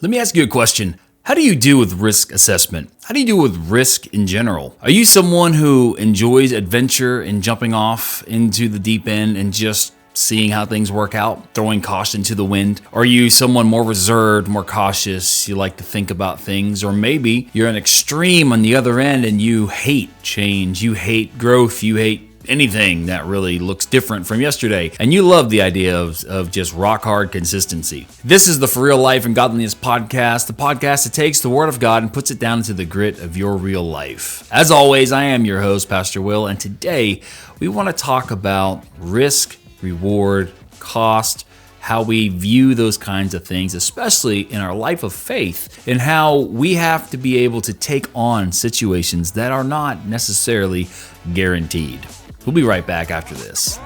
Let me ask you a question. How do you deal with risk assessment? How do you deal with risk in general? Are you someone who enjoys adventure and jumping off into the deep end and just seeing how things work out, throwing caution to the wind? Or are you someone more reserved, more cautious, you like to think about things? Or maybe you're an extreme on the other end and you hate change, you hate growth, you hate anything that really looks different from yesterday. And you love the idea of just rock hard consistency. This is the For Real Life and Godliness Podcast, the podcast that takes the Word of God and puts it down into the grit of your real life. As always, I am your host, Pastor Will, and today we want to talk about risk, reward, cost, how we view those kinds of things, especially in our life of faith, and how we have to be able to take on situations that are not necessarily guaranteed. We'll be right back after this.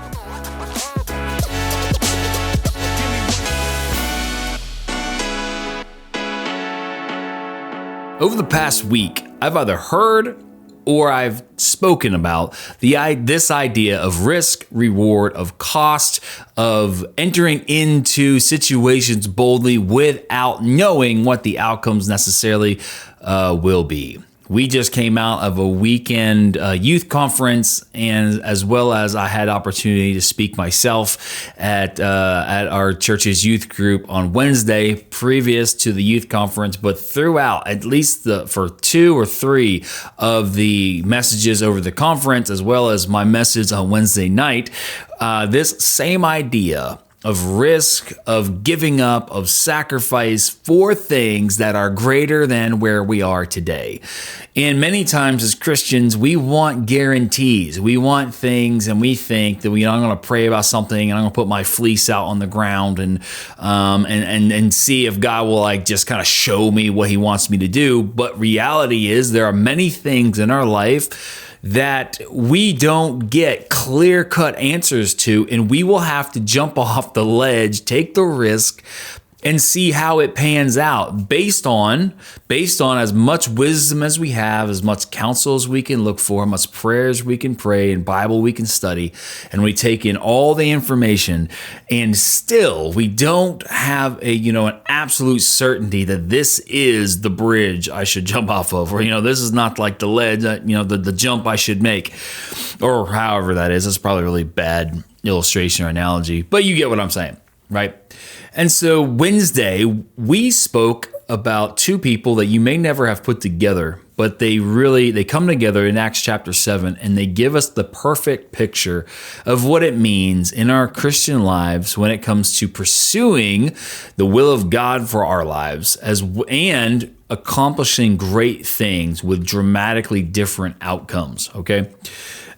Over the past week, I've either heard or I've spoken about this idea of risk, reward, of cost, of entering into situations boldly without knowing what the outcomes necessarily will be. We just came out of a weekend youth conference, and as well as I had opportunity to speak myself at our church's youth group on Wednesday previous to the youth conference, but throughout at least for 2 or 3 of the messages over the conference, as well as my message on Wednesday night, this same idea of risk, of giving up, of sacrifice for things that are greater than where we are today. And many times as Christians, we want guarantees. We want things, and we think that I'm going to pray about something and I'm going to put my fleece out on the ground and see if God will just kind of show me what He wants me to do. But reality is there are many things in our life that we don't get clear-cut answers to, and we will have to jump off the ledge, take the risk, and see how it pans out based on as much wisdom as we have, as much counsel as we can look for, as much prayers we can pray, and Bible we can study, and we take in all the information, and still we don't have an absolute certainty that this is the bridge I should jump off of, or this is not like the ledge, the jump I should make, or however that is. It's probably a really bad illustration or analogy, but you get what I'm saying, right? And so Wednesday, we spoke about 2 people that you may never have put together, but they come together in Acts chapter 7, and they give us the perfect picture of what it means in our Christian lives when it comes to pursuing the will of God for our lives and accomplishing great things with dramatically different outcomes, okay?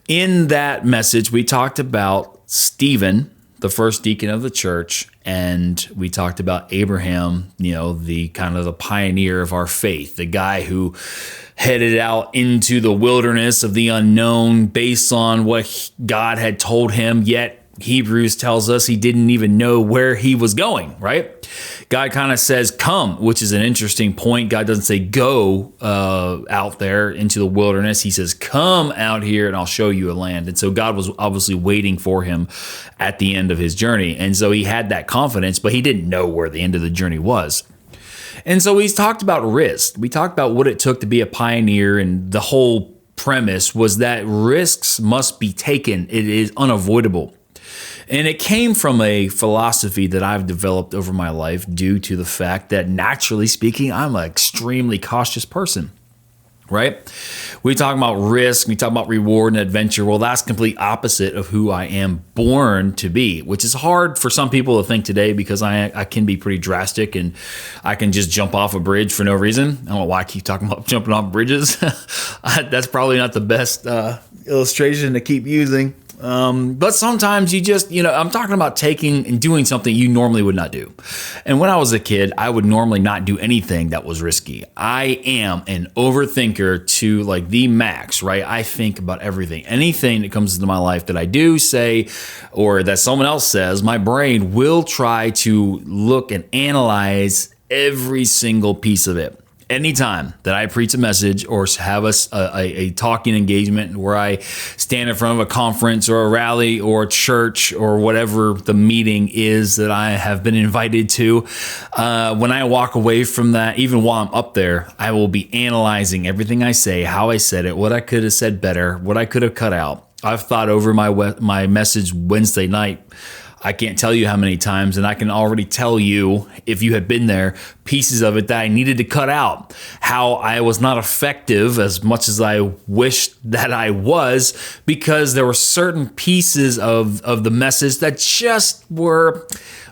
In that message, we talked about Stephen, the first deacon of the church, and we talked about Abraham, the kind of the pioneer of our faith, the guy who headed out into the wilderness of the unknown based on what God had told him, yet Hebrews tells us he didn't even know where he was going, right? God kind of says, come, which is an interesting point. God doesn't say go out there into the wilderness. He says, come out here and I'll show you a land. And so God was obviously waiting for him at the end of his journey. And so he had that confidence, but he didn't know where the end of the journey was. And so he's talked about risk. We talked about what it took to be a pioneer, and the whole premise was that risks must be taken. It is unavoidable. And it came from a philosophy that I've developed over my life due to the fact that, naturally speaking, I'm an extremely cautious person, right? We talk about risk, we talk about reward and adventure. Well, that's complete opposite of who I am born to be, which is hard for some people to think today because I can be pretty drastic and I can just jump off a bridge for no reason. I don't know why I keep talking about jumping off bridges. That's probably not the best illustration to keep using. But sometimes you just, I'm talking about taking and doing something you normally would not do. And when I was a kid, I would normally not do anything that was risky. I am an overthinker to the max, right? I think about everything. Anything that comes into my life that I do, say, or that someone else says, my brain will try to look and analyze every single piece of it. anytime that I preach a message or have a talking engagement where I stand in front of a conference or a rally or a church or whatever the meeting is that I have been invited to, when I walk away from that, even while I'm up there, I will be analyzing everything I say, how I said it, what I could have said better, what I could have cut out. I've thought over my message Wednesday night. I can't tell you how many times, and I can already tell you, if you had been there, pieces of it that I needed to cut out, how I was not effective as much as I wished that I was, because there were certain pieces of the message that just were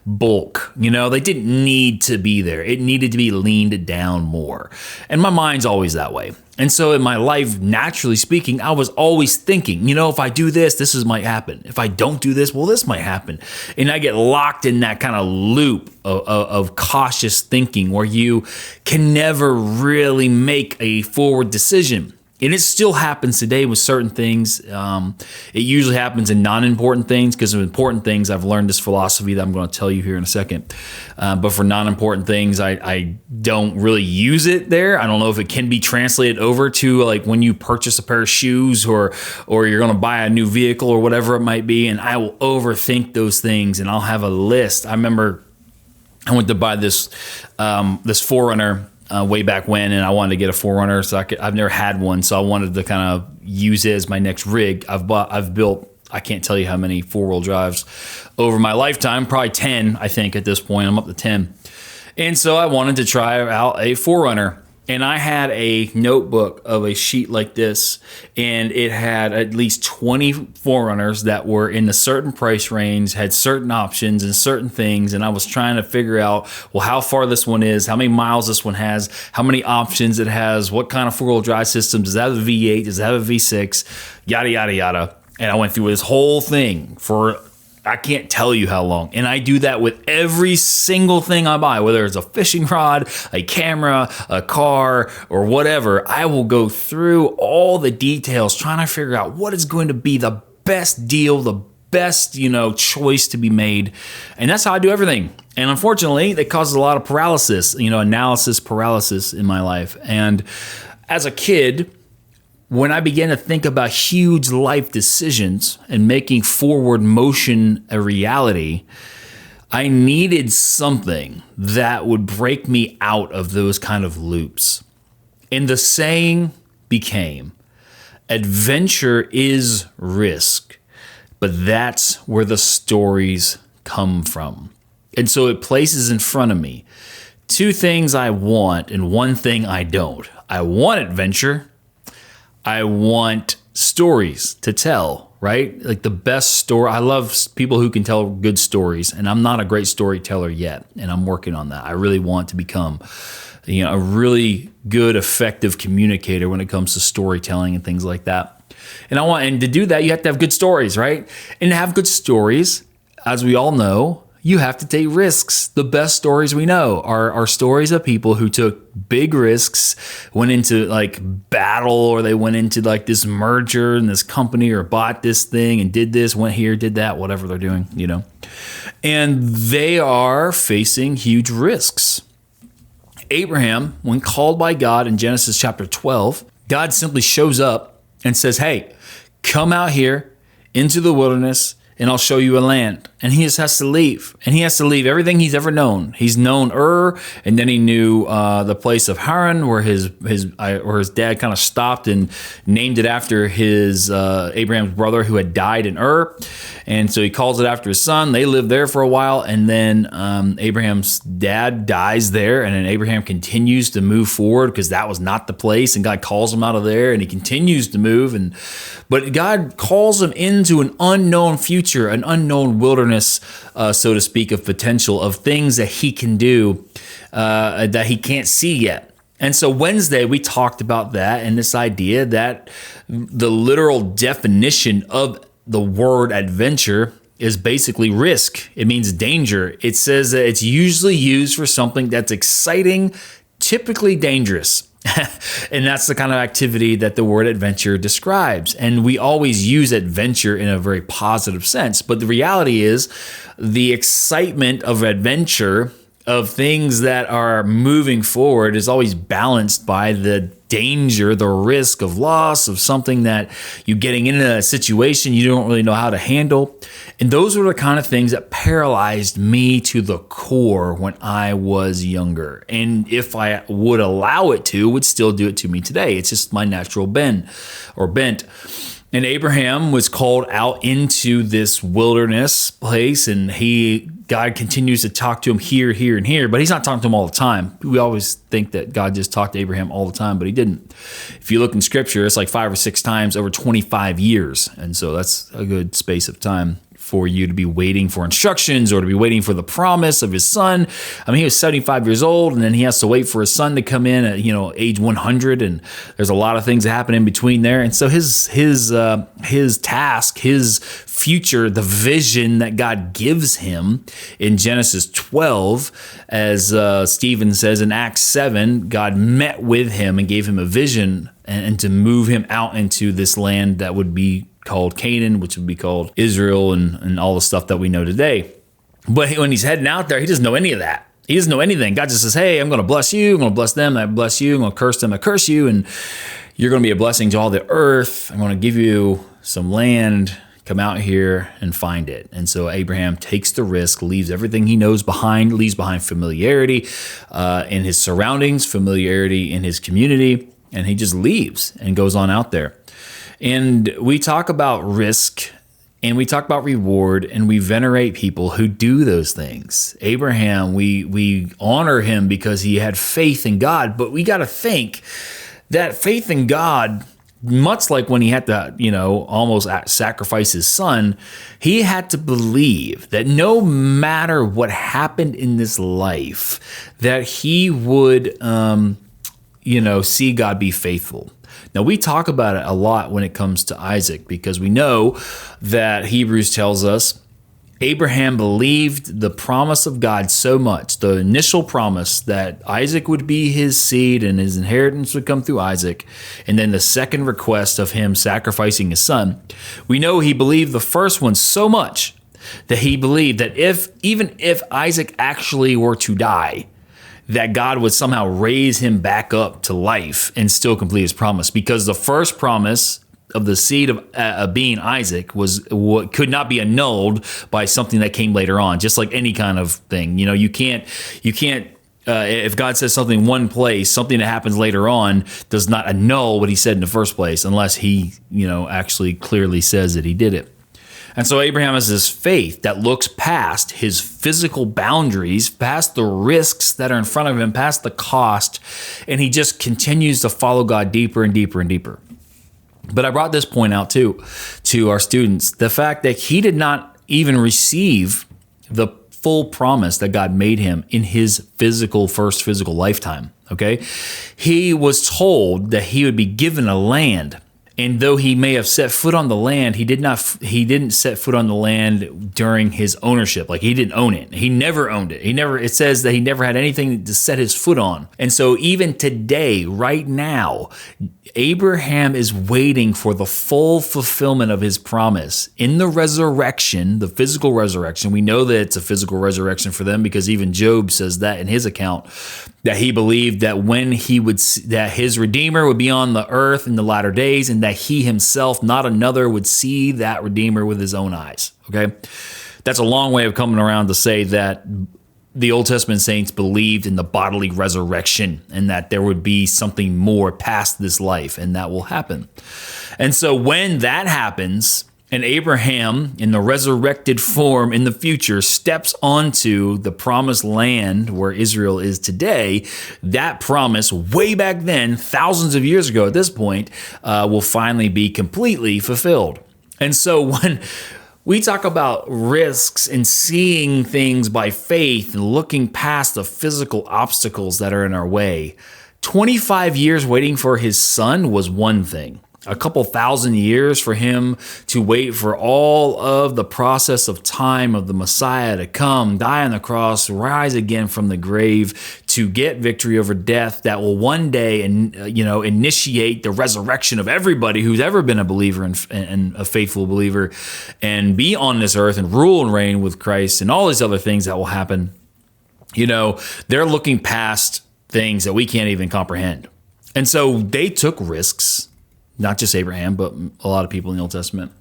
bulk. They didn't need to be there. It needed to be leaned down more. And my mind's always that way. And so in my life, naturally speaking, I was always thinking, if I do this, this might happen. If I don't do this, well, this might happen. And I get locked in that kind of loop of cautious thinking where you can never really make a forward decision. And it still happens today with certain things. It usually happens in non-important things, because of important things, I've learned this philosophy that I'm going to tell you here in a second. But for non-important things, I don't really use it there. I don't know if it can be translated over to like when you purchase a pair of shoes or you're going to buy a new vehicle or whatever it might be. And I will overthink those things, and I'll have a list. I remember I went to buy this 4Runner way back when, and I wanted to get a 4Runner, so I've never had one, so I wanted to kind of use it as my next rig. I've built, I can't tell you how many 4-wheel drives over my lifetime, probably 10, I think at this point. I'm up to 10. And so I wanted to try out a 4Runner. And I had a notebook of a sheet like this, and it had at least 20 4Runners that were in a certain price range, had certain options and certain things. And I was trying to figure out, well, how far this one is, how many miles this one has, how many options it has, what kind of 4-wheel drive system, does it have a V8, does it have a V6, yada, yada, yada. And I went through this whole thing for I can't tell you how long. And I do that with every single thing I buy, whether it's a fishing rod, a camera, a car, or whatever. I will go through all the details trying to figure out what is going to be the best deal, the best, choice to be made. And that's how I do everything. And unfortunately, that causes a lot of paralysis, analysis paralysis in my life. And as a kid, when I began to think about huge life decisions and making forward motion a reality, I needed something that would break me out of those kind of loops. And the saying became, adventure is risk, but that's where the stories come from. And so it places in front of me two things I want and one thing I don't. I want adventure. I want stories to tell, right? Like the best story. I love people who can tell good stories, and I'm not a great storyteller yet, and I'm working on that. I really want to become, a really good, effective communicator when it comes to storytelling and things like that. And to do that, you have to have good stories, right? And to have good stories, as we all know, you have to take risks. The best stories we know are stories of people who took big risks, went into like battle, or they went into like this merger in this company, or bought this thing and did this, went here, did that, whatever they're doing, And they are facing huge risks. Abraham, when called by God in Genesis chapter 12, God simply shows up and says, hey, come out here into the wilderness, and I'll show you a land. And he just has to leave. And he has to leave everything he's ever known. He's known Ur, and then he knew the place of Haran, where his dad kind of stopped and named it after his Abraham's brother who had died in Ur. And so he calls it after his son. They live there for a while, and then Abraham's dad dies there, and then Abraham continues to move forward because that was not the place, and God calls him out of there, and he continues to move. But God calls him into an unknown future, an unknown wilderness, so to speak, of potential, of things that he can do that he can't see yet. And so Wednesday, we talked about that and this idea that the literal definition of the word adventure is basically risk. It means danger. It says that it's usually used for something that's exciting, typically dangerous. And that's the kind of activity that the word adventure describes. And we always use adventure in a very positive sense. But the reality is the excitement of adventure of things that are moving forward is always balanced by the danger, the risk of loss, of something that you're getting into a situation you don't really know how to handle. And those were the kind of things that paralyzed me to the core when I was younger. And if I would allow it to, would still do it to me today. It's just my natural bent. And Abraham was called out into this wilderness place, and God continues to talk to him here, here, and here, but he's not talking to him all the time. We always think that God just talked to Abraham all the time, but he didn't. If you look in scripture, it's like 5 or 6 times over 25 years. And so that's a good space of time for you to be waiting for instructions or to be waiting for the promise of his son. I mean, he was 75 years old, and then he has to wait for his son to come in at, age 100. And there's a lot of things that happen in between there. And so his task, his future, the vision that God gives him in Genesis 12, as Stephen says in Acts 7, God met with him and gave him a vision and to move him out into this land that would be called Canaan, which would be called Israel, and all the stuff that we know today. But when he's heading out there, he doesn't know any of that. He doesn't know anything. God just says, hey, I'm going to bless you. I'm going to bless them. I bless you. I'm going to curse them. I curse you. And you're going to be a blessing to all the earth. I'm going to give you some land. Come out here and find it. And so Abraham takes the risk, leaves everything he knows behind, leaves behind familiarity in his surroundings, familiarity in his community, and he just leaves and goes on out there. And we talk about risk and we talk about reward, and we venerate people who do those things. Abraham, we honor him because he had faith in God, but we got to think that faith in God, much like when he had to, almost sacrifice his son, he had to believe that no matter what happened in this life, that he would, see God be faithful. Now, we talk about it a lot when it comes to Isaac, because we know that Hebrews tells us Abraham believed the promise of God so much, the initial promise that Isaac would be his seed and his inheritance would come through Isaac, and then the second request of him sacrificing his son. We know he believed the first one so much that he believed that even if Isaac actually were to die, that God would somehow raise him back up to life and still complete his promise, because the first promise of the seed of being Isaac was what could not be annulled by something that came later on. Just like any kind of thing, you can't. If God says something one place, something that happens later on does not annul what he said in the first place, unless he, actually clearly says that he did it. And so Abraham has this faith that looks past his physical boundaries, past the risks that are in front of him, past the cost, and he just continues to follow God deeper and deeper and deeper. But I brought this point out too to our students, the fact that he did not even receive the full promise that God made him in his first physical lifetime, okay? He was told that he would be given a land. And though he may have set foot on the land, he didn't set foot on the land during his ownership. Like, he didn't own it. He never owned it. It says that he never had anything to set his foot on. And so even today, right now, Abraham is waiting for the full fulfillment of his promise in the resurrection, the physical resurrection. We know that it's a physical resurrection for them, because even Job says that in his account, that he believed that that his Redeemer would be on the earth in the latter days, and that he himself, not another, would see that Redeemer with his own eyes. Okay, that's a long way of coming around to say that the Old Testament saints believed in the bodily resurrection, and that there would be something more past this life, and that will happen. And so when that happens, and Abraham, in the resurrected form in the future, steps onto the promised land where Israel is today, that promise way back then, thousands of years ago at this point, will finally be completely fulfilled. And so when we talk about risks and seeing things by faith and looking past the physical obstacles that are in our way, 25 years waiting for his son was one thing. A couple thousand years for him to wait for all of the process of time of the Messiah to come, die on the cross, rise again from the grave, to get victory over death, that will one day initiate the resurrection of everybody who's ever been a believer and a faithful believer, and be on this earth and rule and reign with Christ, and all these other things that will happen. They're looking past things that we can't even comprehend. And so they took risks, not just Abraham, but a lot of people in the Old Testament.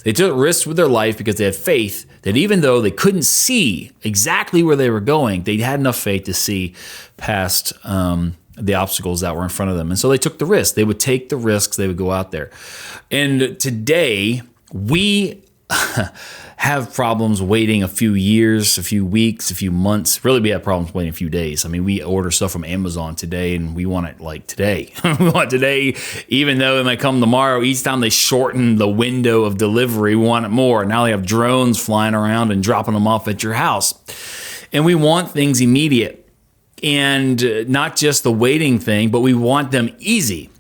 They took risks with their life because they had faith that even though they couldn't see exactly where they were going, they had enough faith to see past the obstacles that were in front of them. And so they took the risk. They would take the risks. They would go out there. And today, we have problems waiting a few years, a few weeks, a few months. Really, we have problems waiting a few days. I mean, we order stuff from Amazon today and we want it like today. We want it today, even though it might come tomorrow. Each time they shorten the window of delivery, we want it more. Now they have drones flying around and dropping them off at your house. And we want things immediate. And not just the waiting thing, but we want them easy.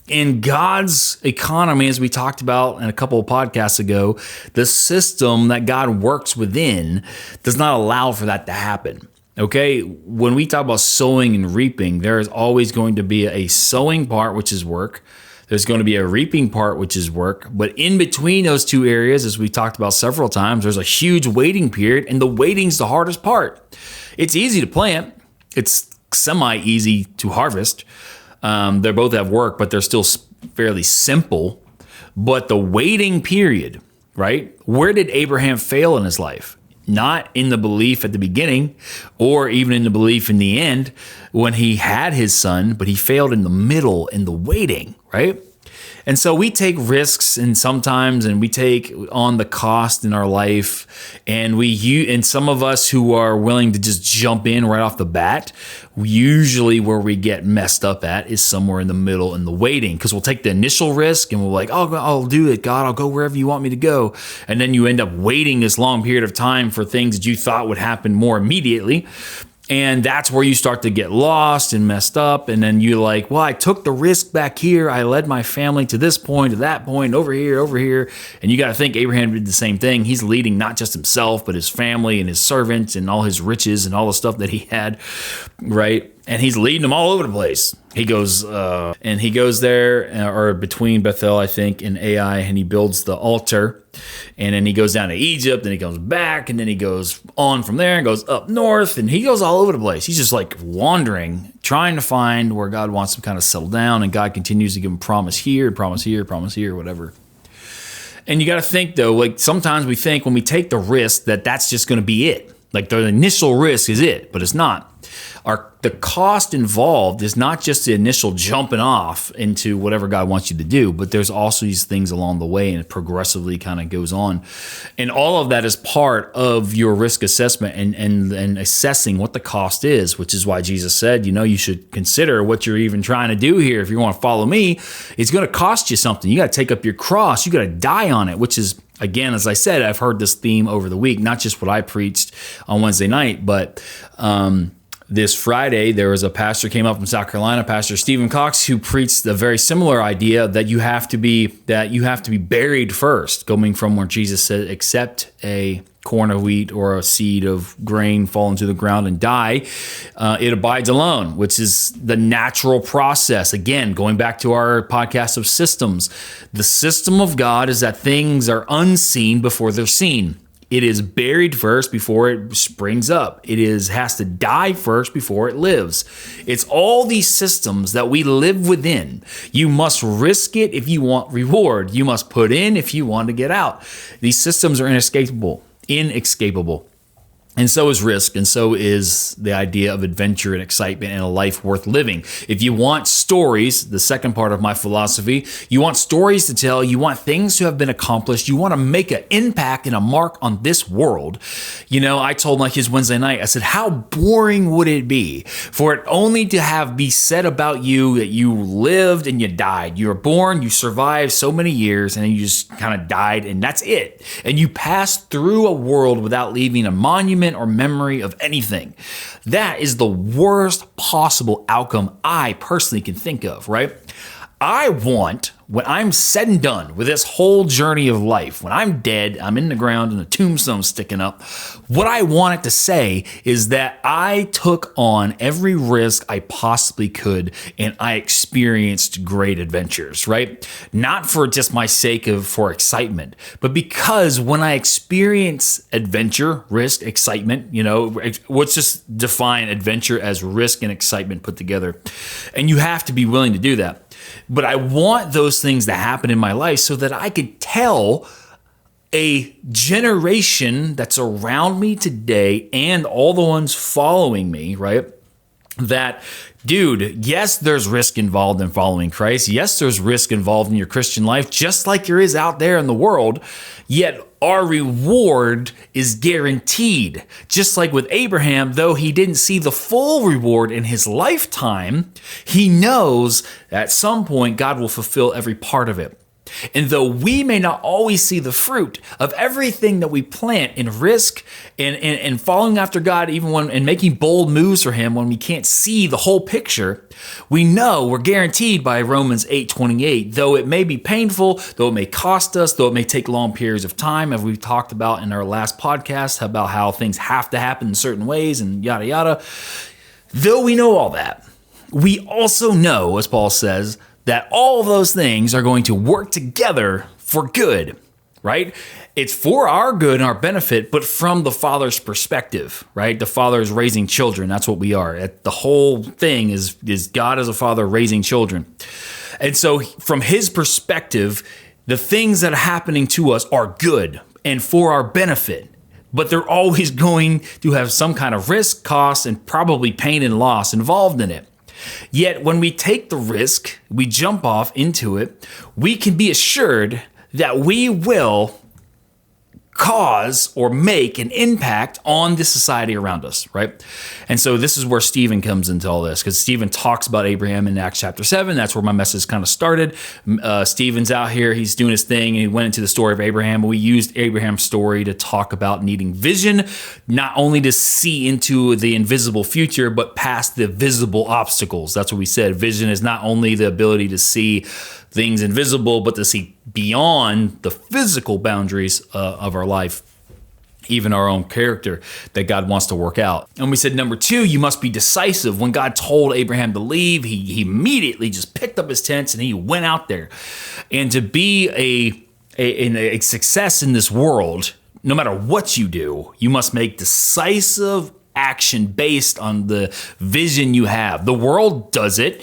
In God's economy, as we talked about in a couple of podcasts ago, the system that God works within does not allow for that to happen. Okay? When we talk about sowing and reaping, there is always going to be a sowing part, which is work. There's going to be a reaping part, which is work. But in between those two areas, as we talked about several times, there's a huge waiting period, and the waiting's the hardest part. It's easy to plant. It's semi-easy to harvest. They both have work, but they're still fairly simple. But the waiting period, right? Where did Abraham fail in his life? Not in the belief at the beginning or even in the belief in the end when he had his son, but he failed in the middle, in the waiting, right? And so we take risks and we take on the cost in our life, and some of us who are willing to just jump in right off the bat, usually where we get messed up at is somewhere in the middle in the waiting, because we'll take the initial risk and we're like, oh, I'll do it, God, I'll go wherever you want me to go. And then you end up waiting this long period of time for things that you thought would happen more immediately. And that's where you start to get lost and messed up. And then you're like, well, I took the risk back here. I led my family to this point, to that point, over here. And you got to think Abraham did the same thing. He's leading not just himself, but his family and his servants and all his riches and all the stuff that he had, right? And he's leading them all over the place. He goes there, or between Bethel, I think, and Ai, and he builds the altar. And then he goes down to Egypt, and he comes back, and then he goes on from there and goes up north, and he goes all over the place. He's just like wandering, trying to find where God wants him to kind of settle down, and God continues to give him promise here, whatever. And you got to think, though, like sometimes we think when we take the risk that that's just going to be it. Like the initial risk is it, but it's not. The cost involved is not just the initial jumping off into whatever God wants you to do, but there's also these things along the way, and it progressively kind of goes on. And all of that is part of your risk assessment and assessing what the cost is, which is why Jesus said, you should consider what you're even trying to do here. If you want to follow me, it's going to cost you something. You got to take up your cross. You got to die on it, which is, again, as I said, I've heard this theme over the week, not just what I preached on Wednesday night, but this Friday, there was a pastor came up from South Carolina, Pastor Stephen Cox, who preached a very similar idea that you have to be buried first, coming from where Jesus said, except a corn of wheat or a seed of grain fall into the ground and die, it abides alone, which is the natural process. Again, going back to our podcast of systems, the system of God is that things are unseen before they're seen. It is buried first before it springs up. It has to die first before it lives. It's all these systems that we live within. You must risk it if you want reward. You must put in if you want to get out. These systems are inescapable. And so is risk, and so is the idea of adventure and excitement and a life worth living. If you want stories, the second part of my philosophy, you want stories to tell, you want things to have been accomplished, you want to make an impact and a mark on this world. I told my kids Wednesday night, I said, how boring would it be for it only to be said about you that you lived and you died. You were born, you survived so many years, and then you just kind of died, and that's it. And you passed through a world without leaving a monument or memory of anything. That is the worst possible outcome I personally can think of, right? I want, when I'm said and done with this whole journey of life, when I'm dead, I'm in the ground and the tombstone sticking up, what I want it to say is that I took on every risk I possibly could and I experienced great adventures, right? Not for just my sake for excitement, but because when I experience adventure, risk, excitement, let's just define adventure as risk and excitement put together. And you have to be willing to do that. But I want those things to happen in my life so that I could tell a generation that's around me today and all the ones following me, right? That, dude, yes, there's risk involved in following Christ. Yes, there's risk involved in your Christian life, just like there is out there in the world. Yet our reward is guaranteed. Just like with Abraham, though he didn't see the full reward in his lifetime, he knows at some point God will fulfill every part of it. And though we may not always see the fruit of everything that we plant in risk and following after God, even when and making bold moves for Him when we can't see the whole picture, we know we're guaranteed by Romans 8:28. Though it may be painful, though it may cost us, though it may take long periods of time, as we've talked about in our last podcast about how things have to happen in certain ways and yada yada. Though we know all that, we also know, as Paul says, that all those things are going to work together for good, right? It's for our good and our benefit, but from the Father's perspective, right? The Father is raising children. That's what we are. The whole thing is God as a father raising children. And so from His perspective, the things that are happening to us are good and for our benefit, but they're always going to have some kind of risk, cost, and probably pain and loss involved in it. Yet when we take the risk, we jump off into it, we can be assured that we will cause or make an impact on the society around us, right? And so this is where Stephen comes into all this, because Stephen talks about Abraham in Acts chapter 7. That's where my message kind of started. Stephen's out here, he's doing his thing, and he went into the story of Abraham. We used Abraham's story to talk about needing vision, not only to see into the invisible future, but past the visible obstacles. That's what we said. Vision is not only the ability to see things invisible, but to see beyond the physical boundaries of our life, even our own character that God wants to work out. And we said, number 2, you must be decisive. When God told Abraham to leave, he immediately just picked up his tents and he went out there. And to be a success in this world, no matter what you do, you must make decisive action based on the vision you have. The world does it.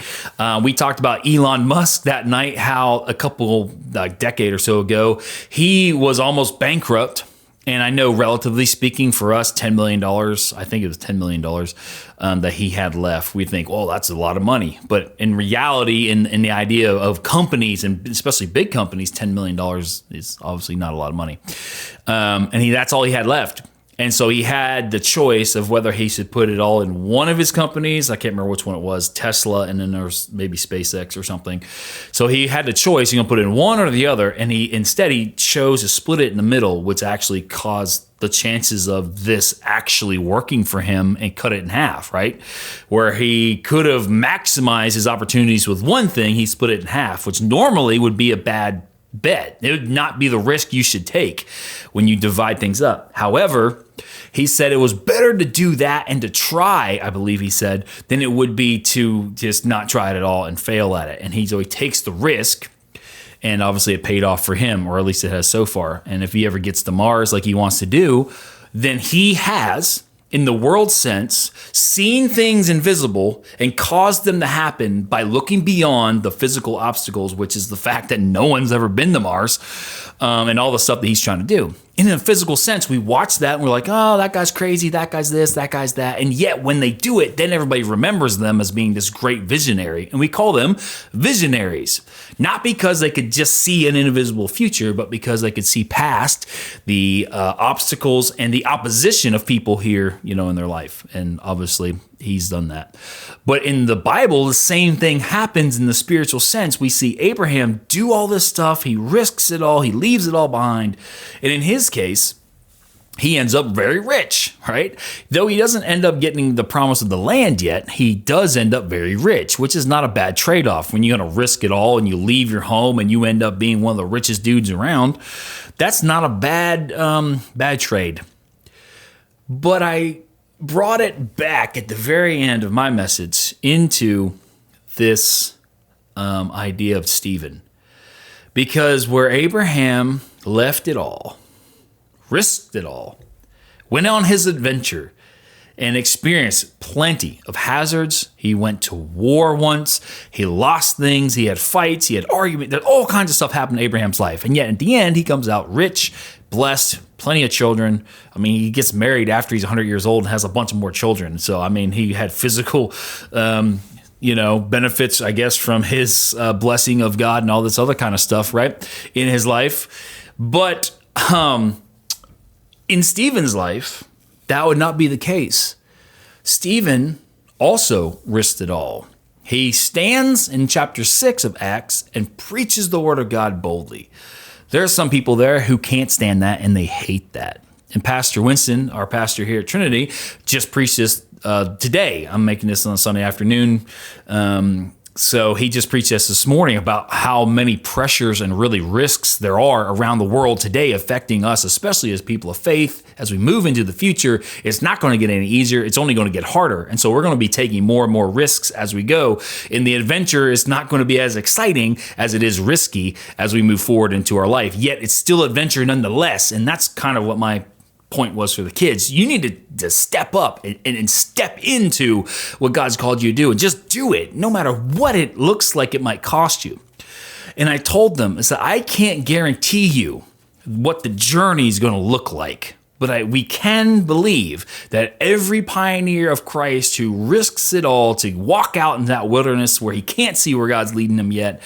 We talked about Elon Musk that night, how a decade or so ago, he was almost bankrupt. And I know, relatively speaking, for us, $10 million, I think it was $10 million that he had left. We think, well, that's a lot of money. But in reality, in the idea of companies, and especially big companies, $10 million is obviously not a lot of money. That's all he had left. And so he had the choice of whether he should put it all in one of his companies. I can't remember which one it was, Tesla, and then there was maybe SpaceX or something. So he had the choice, he's going to put it in one or the other. And he chose to split it in the middle, which actually caused the chances of this actually working for him and cut it in half, right? Where he could have maximized his opportunities with one thing, he split it in half, which normally would be a bad bet. It would not be the risk you should take when you divide things up. However, he said it was better to do that and to try, I believe he said, than it would be to just not try it at all and fail at it. And so he takes the risk, and obviously it paid off for him, or at least it has so far. And if he ever gets to Mars like he wants to do, then he has, in the world sense, seen things invisible and caused them to happen by looking beyond the physical obstacles, which is the fact that no one's ever been to Mars, and all the stuff that he's trying to do. In a physical sense, we watch that and we're like, oh, that guy's crazy, that guy's this, that guy's that. And yet when they do it, then everybody remembers them as being this great visionary. And we call them visionaries, not because they could just see an invisible future, but because they could see past the obstacles and the opposition of people here, in their life. And obviously he's done that. But in the Bible, the same thing happens in the spiritual sense. We see Abraham do all this stuff. He risks it all. He leaves it all behind. And in his case, he ends up very rich, right? Though he doesn't end up getting the promise of the land yet, he does end up very rich, which is not a bad trade-off. When you're going to risk it all and you leave your home and you end up being one of the richest dudes around, that's not a bad trade. But I brought it back at the very end of my message into this idea of Stephen. Because where Abraham left it all, risked it all, went on his adventure, and experienced plenty of hazards. He went to war once. He lost things. He had fights. He had arguments. All kinds of stuff happened in Abraham's life. And yet, at the end, he comes out rich, blessed, plenty of children. I mean, he gets married after he's 100 years old and has a bunch of more children. So, I mean, he had physical benefits, I guess, from his blessing of God and all this other kind of stuff, right, in his life. But in Stephen's life, that would not be the case. Stephen also risked it all. He stands in chapter 6 of Acts and preaches the word of God boldly. There are some people there who can't stand that and they hate that. And Pastor Winston, our pastor here at Trinity, just preached this today. I'm making this on a Sunday afternoon. So he just preached this morning about how many pressures and really risks there are around the world today affecting us, especially as people of faith. As we move into the future, it's not going to get any easier. It's only going to get harder. And so we're going to be taking more and more risks as we go. And the adventure is not going to be as exciting as it is risky as we move forward into our life. Yet it's still adventure nonetheless. And that's kind of what my point was for the kids. You need to step up and step into what God's called you to do and just do it, no matter what it looks like it might cost you. And I told them, I said, I can't guarantee you what the journey is going to look like, but we can believe that every pioneer of Christ who risks it all to walk out in that wilderness where he can't see where God's leading him yet,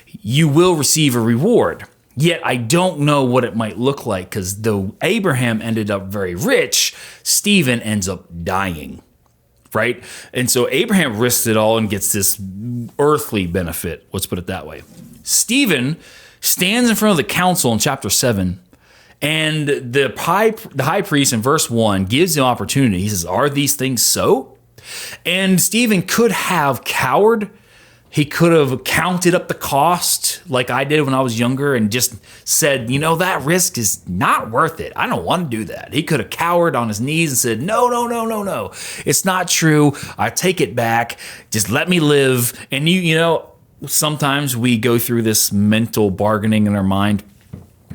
you will receive a reward. Yet I don't know what it might look like, because though Abraham ended up very rich, Stephen ends up dying, right? And so Abraham risks it all and gets this earthly benefit. Let's put it that way. Stephen stands in front of the council in chapter 7, and the high priest in verse 1 gives him opportunity. He says, "Are these things so?" And Stephen could have cowered. He could have counted up the cost like I did when I was younger and just said, that risk is not worth it. I don't want to do that. He could have cowered on his knees and said, no. It's not true. I take it back. Just let me live. And sometimes we go through this mental bargaining in our mind.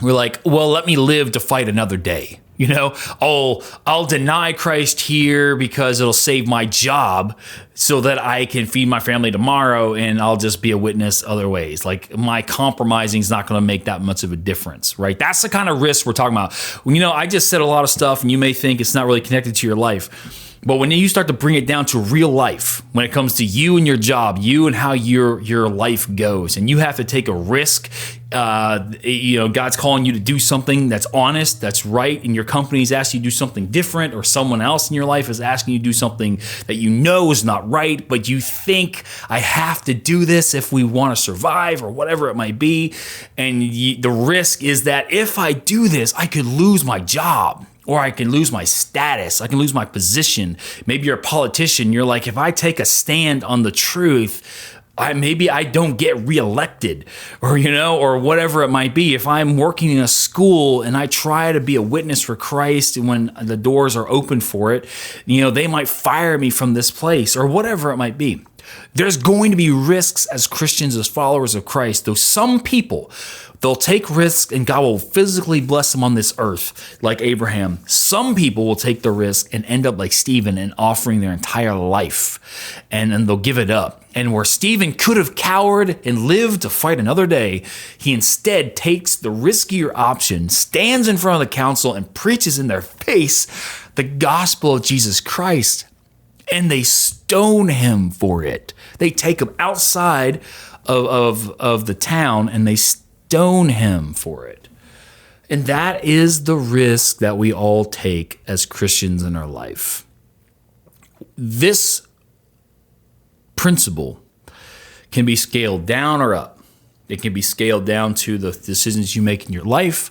We're like, well, let me live to fight another day. I'll deny Christ here because it'll save my job so that I can feed my family tomorrow, and I'll just be a witness other ways. Like, my compromising is not going to make that much of a difference, right? That's the kind of risk we're talking about. I just said a lot of stuff, and you may think it's not really connected to your life. But when you start to bring it down to real life, when it comes to you and your job, you and how your life goes, and you have to take a risk, God's calling you to do something that's honest, that's right, and your company's asking you to do something different, or someone else in your life is asking you to do something that is not right, but you think, I have to do this if we want to survive, or whatever it might be. And the risk is that if I do this, I could lose my job. Or I can lose my status. I can lose my position. Maybe you're a politician. You're like, if I take a stand on the truth, maybe I don't get reelected, or whatever it might be. If I'm working in a school and I try to be a witness for Christ, and when the doors are open for it, they might fire me from this place, or whatever it might be. There's going to be risks as Christians, as followers of Christ, though some people, they'll take risks and God will physically bless them on this earth, like Abraham. Some people will take the risk and end up like Stephen and offering their entire life, and then they'll give it up. And where Stephen could have cowered and lived to fight another day, he instead takes the riskier option, stands in front of the council and preaches in their face the gospel of Jesus Christ. And they stone him for it. They take him outside of the town and they stone him for it. And that is the risk that we all take as Christians in our life. This principle can be scaled down or up. It can be scaled down to the decisions you make in your life,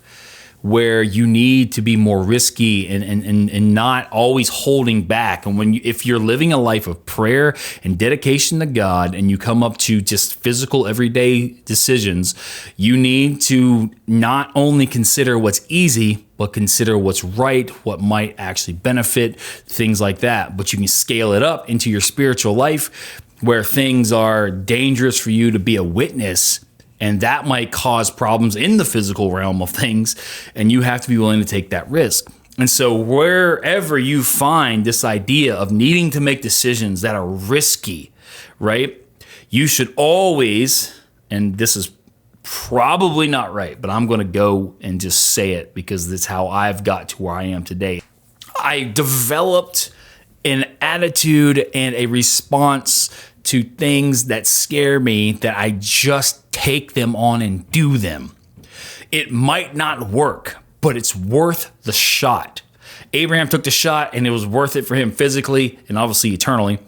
where you need to be more risky and not always holding back. And if you're living a life of prayer and dedication to God, and you come up to just physical everyday decisions, you need to not only consider what's easy, but consider what's right, what might actually benefit, things like that. But you can scale it up into your spiritual life where things are dangerous for you to be a witness, and that might cause problems in the physical realm of things, and you have to be willing to take that risk. And so wherever you find this idea of needing to make decisions that are risky, right, you should always, and this is probably not right, but I'm going to go and just say it because that's how I've got to where I am today. I developed an attitude and a response to things that scare me that I just take them on and do them. It might not work, but it's worth the shot. Abraham took the shot, and it was worth it for him physically and obviously eternally.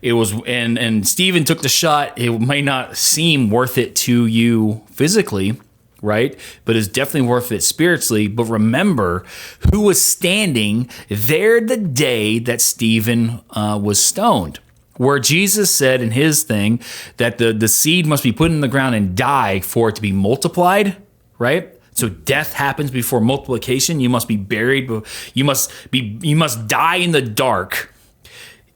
It was, and Stephen took the shot. It may not seem worth it to you physically, right? But it's definitely worth it spiritually. But remember who was standing there the day that Stephen was stoned, where Jesus said in his thing that the seed must be put in the ground and die for it to be multiplied, right? So death happens before multiplication. You must be buried. You must die in the dark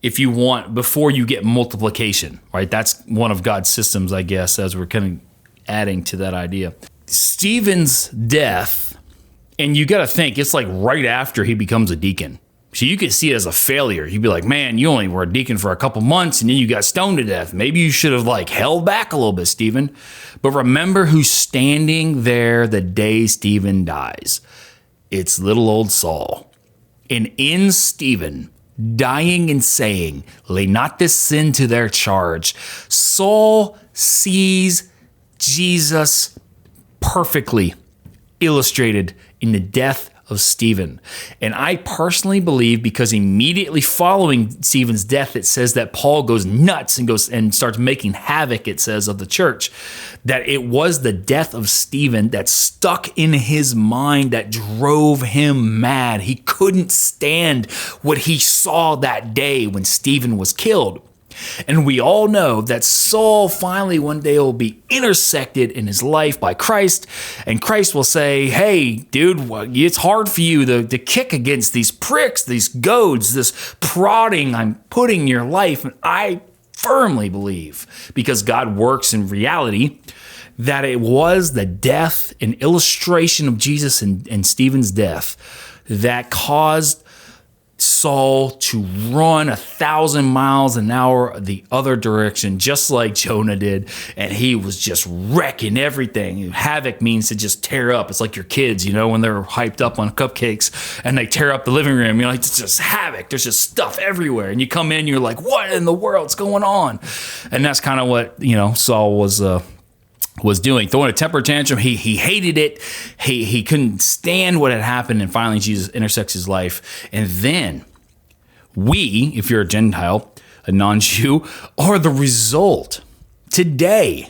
if you want, before you get multiplication, right? That's one of God's systems, I guess, as we're kind of adding to that idea. Stephen's death, and you got to think, it's like right after he becomes a deacon. So you could see it as a failure. You'd be like, man, you only were a deacon for a couple months and then you got stoned to death. Maybe you should have held back a little bit, Stephen. But remember who's standing there the day Stephen dies. It's little old Saul. And in Stephen, dying and saying, lay not this sin to their charge, Saul sees Jesus perfectly illustrated in the death of Stephen. And I personally believe, because immediately following Stephen's death, it says that Paul goes nuts and starts making havoc, it says, of the church, that it was the death of Stephen that stuck in his mind, that drove him mad. He couldn't stand what he saw that day when Stephen was killed. And we all know that Saul finally one day will be intersected in his life by Christ, and Christ will say, hey, dude, it's hard for you to kick against these pricks, these goads, this prodding I'm putting in your life. And I firmly believe, because God works in reality, that it was the death, an illustration of Jesus and Stephen's death, that caused Saul to run 1,000 miles an hour the other direction, just like Jonah did, and he was just wrecking everything. Havoc means to just tear up. It's like your kids, when they're hyped up on cupcakes and they tear up the living room. It's just havoc. There's just stuff everywhere, and you come in, you're like, what in the world's going on? And that's kind of what Saul was doing, throwing a temper tantrum. He hated it. He couldn't stand what had happened. And finally, Jesus intersects his life. And then we, if you're a Gentile, a non-Jew, are the result today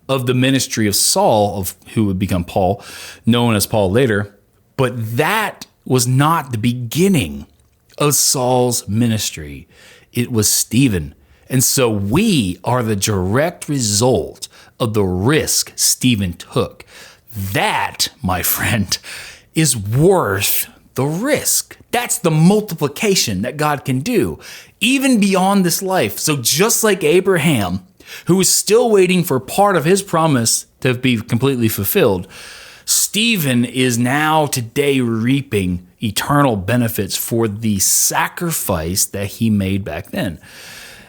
of the ministry of Saul, of who would become Paul, known as Paul later. But that was not the beginning of Saul's ministry. It was Stephen. And so we are the direct result of the risk Stephen took. That, my friend, is worth the risk. That's the multiplication that God can do, even beyond this life. So just like Abraham, who is still waiting for part of his promise to be completely fulfilled, Stephen is now today reaping eternal benefits for the sacrifice that he made back then.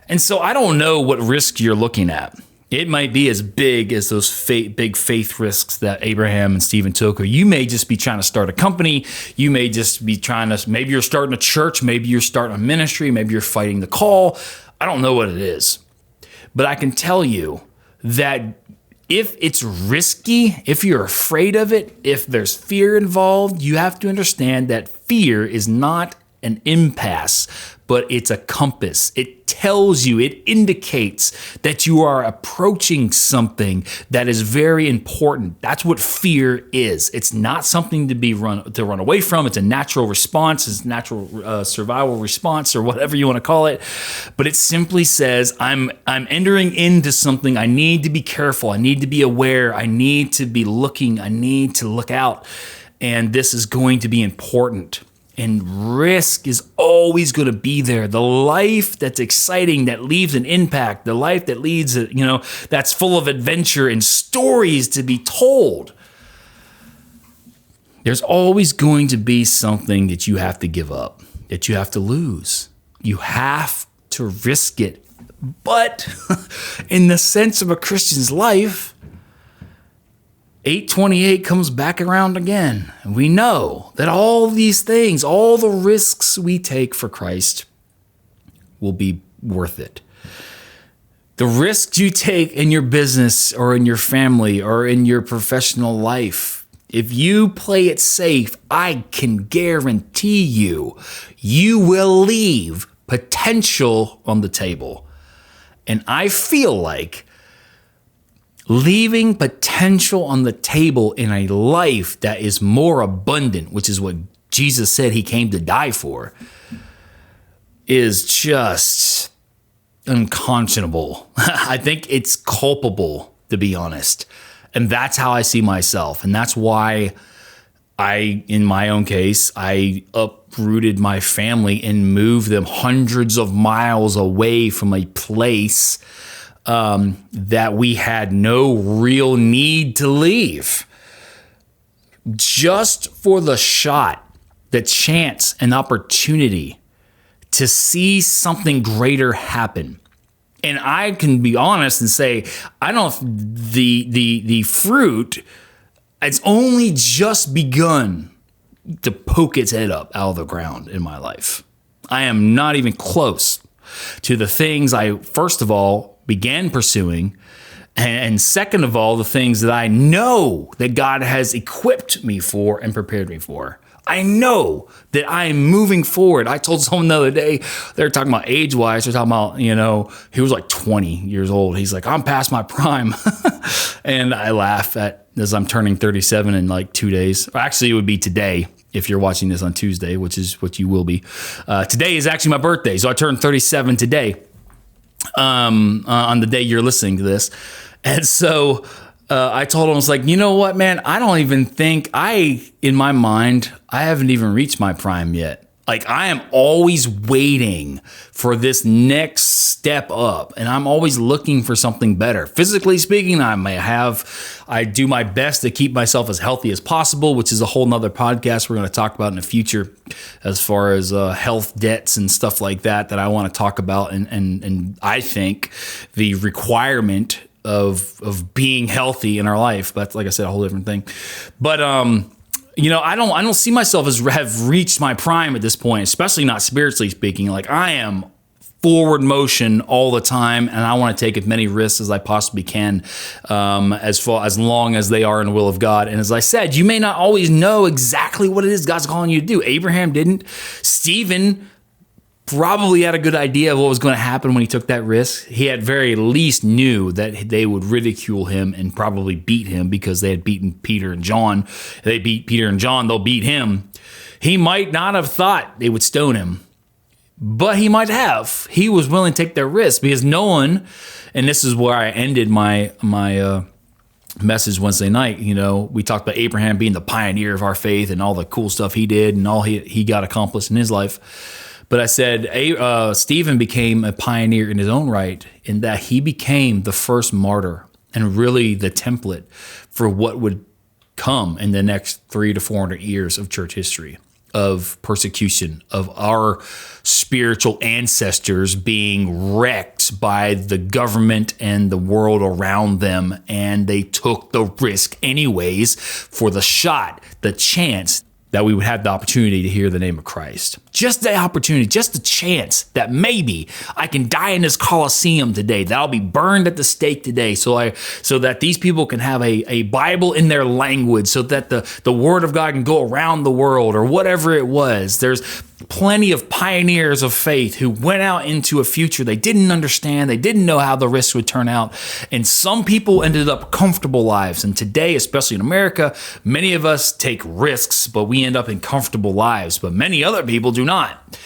And so I don't know what risk you're looking at. It might be as big as those big faith risks that Abraham and Stephen took, or you may just be trying to start a company. You may just be maybe you're starting a church, maybe you're starting a ministry, maybe you're fighting the call. I don't know what it is. But I can tell you that if it's risky, if you're afraid of it, if there's fear involved, you have to understand that fear is not an impasse, but it's a compass. It tells you, it indicates that you are approaching something that is very important. That's what fear is. It's not something to run away from. It's a natural response. It's a natural survival response, or whatever you want to call it. But it simply says, I'm entering into something. I need to be careful. I need to be aware. I need to be looking. I need to look out. And this is going to be important. And risk is always going to be there. The life that's exciting, that leaves an impact, the life that leads, that's full of adventure and stories to be told. There's always going to be something that you have to give up, that you have to lose. You have to risk it. But in the sense of a Christian's life, 8:28 comes back around again. And we know that all these things, all the risks we take for Christ will be worth it. The risks you take in your business or in your family or in your professional life, if you play it safe, I can guarantee you will leave potential on the table. And I feel like leaving potential on the table in a life that is more abundant, which is what Jesus said he came to die for, is just unconscionable. I think it's culpable, to be honest. And that's how I see myself. And that's why in my own case, I uprooted my family and moved them hundreds of miles away from a place that we had no real need to leave, just for the shot, the chance, and opportunity to see something greater happen. And I can be honest and say, the fruit, it's only just begun to poke its head up out of the ground in my life. I am not even close to the things I, first of all, began pursuing, and second of all, the things that I know that God has equipped me for and prepared me for. I know that I am moving forward. I told someone the other day, they were talking about age-wise, they're talking about, he was like 20 years old. He's like, I'm past my prime. And I laugh as I'm turning 37 in like 2 days. Actually, it would be today if you're watching this on Tuesday, which is what you will be. Today is actually my birthday, so I turned 37 today. On the day you're listening to this. And so I told him, I was like, you know what, man, I don't even think in my mind, I haven't even reached my prime yet. Like, I am always waiting for this next step up, and I'm always looking for something better. Physically speaking, I do my best to keep myself as healthy as possible, which is a whole nother podcast we're going to talk about in the future, as far as health debts and stuff like that I want to talk about. And I think the requirement of being healthy in our life, but like I said, a whole different thing. But, I don't see myself as have reached my prime at this point, especially not spiritually speaking. Like, I am forward motion all the time, and I want to take as many risks as I possibly can, as long as they are in the will of God. And as I said, you may not always know exactly what it is God's calling you to do. Abraham didn't. Stephen probably had a good idea of what was going to happen when he took that risk. He at very least knew that they would ridicule him and probably beat him because they had beaten Peter and John. If they beat Peter and John, they'll beat him. He might not have thought they would stone him, but he might have. He was willing to take that risk because no one, and this is where I ended my message Wednesday night. We talked about Abraham being the pioneer of our faith and all the cool stuff he did and all he got accomplished in his life. But I said Stephen became a pioneer in his own right, in that he became the first martyr and really the template for what would come in the next 300 to 400 years of church history, of persecution, of our spiritual ancestors being wrecked by the government and the world around them. And they took the risk anyways for the shot, the chance that we would have the opportunity to hear the name of Christ. Just the opportunity, just the chance that maybe I can die in this Colosseum today, that I'll be burned at the stake today, so that these people can have a Bible in their language, so that the word of God can go around the world, or whatever it was. plenty of pioneers of faith who went out into a future they didn't understand. They didn't know how the risks would turn out. And some people ended up comfortable lives. And today, especially in America, many of us take risks, but we end up in comfortable lives. But many other people do not.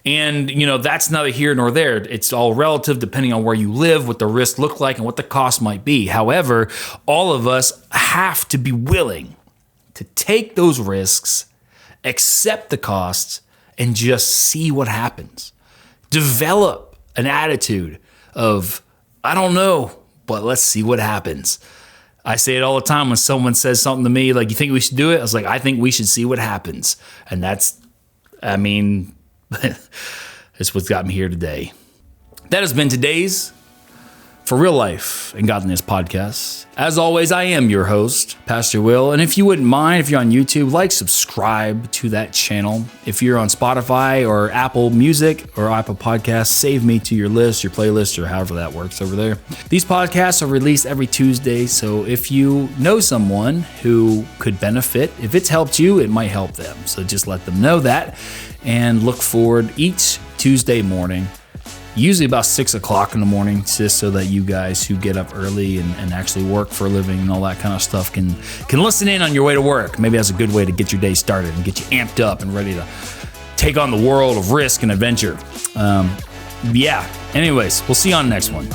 And, that's neither here nor there. It's all relative depending on where you live, what the risks look like, and what the cost might be. However, all of us have to be willing to take those risks, accept the costs, and just see what happens. Develop an attitude of, I don't know, but let's see what happens. I say it all the time when someone says something to me, like, you think we should do it? I was like, I think we should see what happens. And it's what's got me here today. That has been today's For Real Life and Godliness Podcast. As always, I am your host, Pastor Will. And if you wouldn't mind, if you're on YouTube, subscribe to that channel. If you're on Spotify or Apple Music or Apple Podcasts, save me to your list, your playlist, or however that works over there. These podcasts are released every Tuesday. So if you know someone who could benefit, if it's helped you, it might help them. So just let them know that and look forward each Tuesday morning, usually about 6 o'clock in the morning, just so that you guys who get up early and actually work for a living and all that kind of stuff can listen in on your way to work. Maybe that's a good way to get your day started and get you amped up and ready to take on the world of risk and adventure. Anyways, we'll see you on the next one.